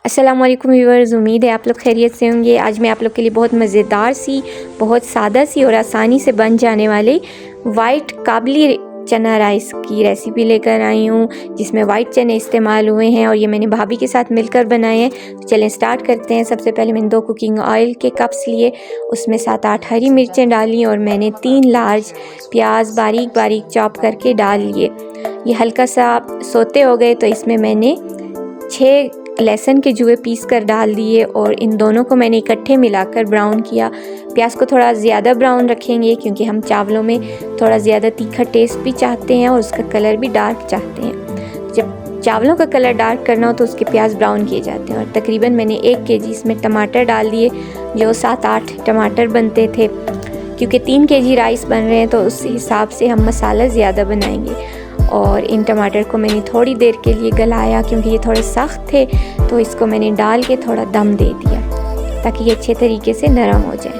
अस्सलाम वालेकुम व्यूअर्स, उम्मीद है आप लोग खैरियत से होंगे। आज मैं आप लोग के लिए बहुत मज़ेदार सी, बहुत सादा सी और आसानी से बन जाने वाले वाइट काबली चना राइस की रेसिपी लेकर आई हूँ, जिसमें वाइट चने इस्तेमाल हुए हैं और ये मैंने भाभी के साथ मिलकर बनाए हैं। तो चलें स्टार्ट करते हैं। सबसे पहले मैंने 2 कुकिंग ऑयल के कप्स लिए, उसमें 7-8 हरी मिर्चें डाली और मैंने 3 लार्ज प्याज बारीक बारीक चॉप करके डाल लिए। ये हल्का सा सोते हो गए तो इसमें मैंने 6 लहसुन के जुए पीस कर डाल दिए और इन दोनों को मैंने इकट्ठे मिलाकर ब्राउन किया। प्याज को थोड़ा ज़्यादा ब्राउन रखेंगे क्योंकि हम चावलों में थोड़ा ज़्यादा तीखा टेस्ट भी चाहते हैं और उसका कलर भी डार्क चाहते हैं। जब चावलों का कलर डार्क करना हो तो उसके प्याज ब्राउन किए जाते हैं। और तकरीबन मैंने 1 केजी इसमें टमाटर डाल दिए, जो 7-8 टमाटर बनते थे। क्योंकि 3 केजी राइस बन रहे हैं तो उस हिसाब से हम मसाला ज़्यादा बनाएंगे। और इन टमाटर को मैंने थोड़ी देर के लिए गलाया क्योंकि ये थोड़े सख्त थे, तो इसको मैंने डाल के थोड़ा दम दे दिया ताकि ये अच्छे तरीके से नरम हो जाए।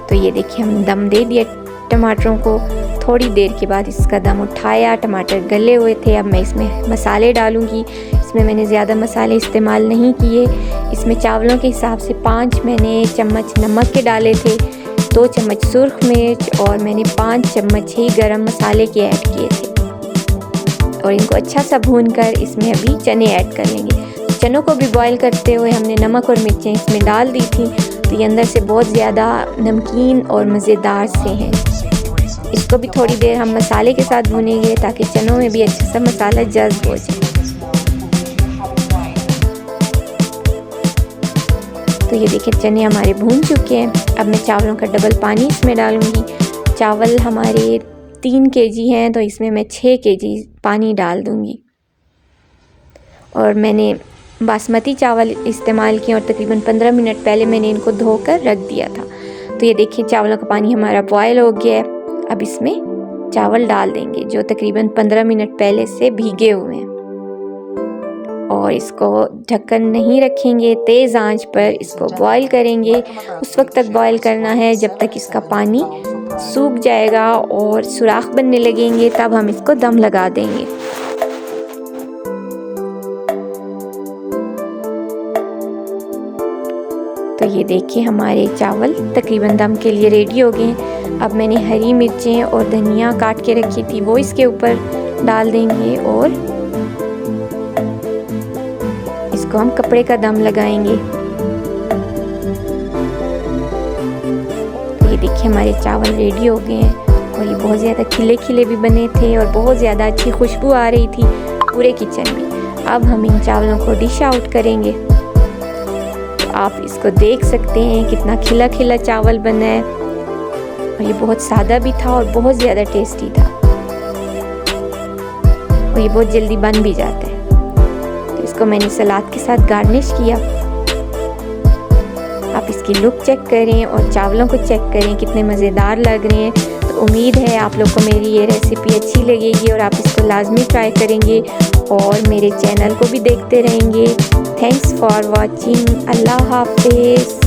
तो ये देखिए हम दम दे दिया टमाटरों को। थोड़ी देर के बाद इसका दम उठाया, टमाटर गले हुए थे। अब मैं इसमें मसाले डालूंगी। इसमें मैंने ज़्यादा मसाले इस्तेमाल नहीं किए। इसमें चावलों के हिसाब से 5 मैंने चम्मच नमक के डाले थे, 2 चम्मच सुर्ख मिर्च और मैंने 5 चम्मच ही गरम मसाले के ऐड किए थे। और इनको अच्छा सा भून कर इसमें अभी चने ऐड कर लेंगे। चनों को भी बॉईल करते हुए हमने नमक और मिर्चें इसमें डाल दी थी, तो ये अंदर से बहुत ज़्यादा नमकीन और मज़ेदार से हैं। इसको भी थोड़ी देर हम मसाले के साथ भूनेंगे ताकि चनों में भी अच्छा सा मसाला जज्ब हो जाए। तो ये देखिए चने हमारे भून चुके हैं। अब मैं चावलों का डबल पानी इसमें डालूंगी। चावल हमारे 3 केजी हैं तो इसमें मैं 6 केजी पानी डाल दूंगी। और मैंने बासमती चावल इस्तेमाल किए और तकरीबन 15 मिनट पहले मैंने इनको धोकर रख दिया था। तो ये देखिए चावलों का पानी हमारा बॉयल हो गया है। अब इसमें चावल डाल देंगे जो तकरीबन 15 मिनट पहले से भीगे हुए हैं। और इसको ढक्कन नहीं रखेंगे, तेज़ आंच पर इसको बॉईल करेंगे। उस वक्त तक बॉईल करना है जब तक इसका पानी सूख जाएगा और सुराख बनने लगेंगे, तब हम इसको दम लगा देंगे। तो ये देखिए हमारे चावल तकरीबन दम के लिए रेडी हो गए हैं। अब मैंने हरी मिर्चें और धनिया काट के रखी थी, वो इसके ऊपर डाल देंगे और इसको हम कपड़े का दम लगाएंगे। तो ये देखिए हमारे चावल रेडी हो गए हैं और ये बहुत ज़्यादा खिले खिले भी बने थे और बहुत ज़्यादा अच्छी खुशबू आ रही थी पूरे किचन में। अब हम इन चावलों को डिश आउट करेंगे। तो आप इसको देख सकते हैं कितना खिला खिला चावल बना है और ये बहुत सादा भी था और बहुत ज़्यादा टेस्टी था और ये बहुत जल्दी बन भी जाता है। तो इसको मैंने सलाद के साथ गार्निश किया। आप इसकी लुक चेक करें और चावलों को चेक करें कितने मज़ेदार लग रहे हैं। तो उम्मीद है आप लोग को मेरी ये रेसिपी अच्छी लगेगी और आप इसको लाजमी ट्राई करेंगे और मेरे चैनल को भी देखते रहेंगे। Thanks for watching. अल्लाह हाफिज़।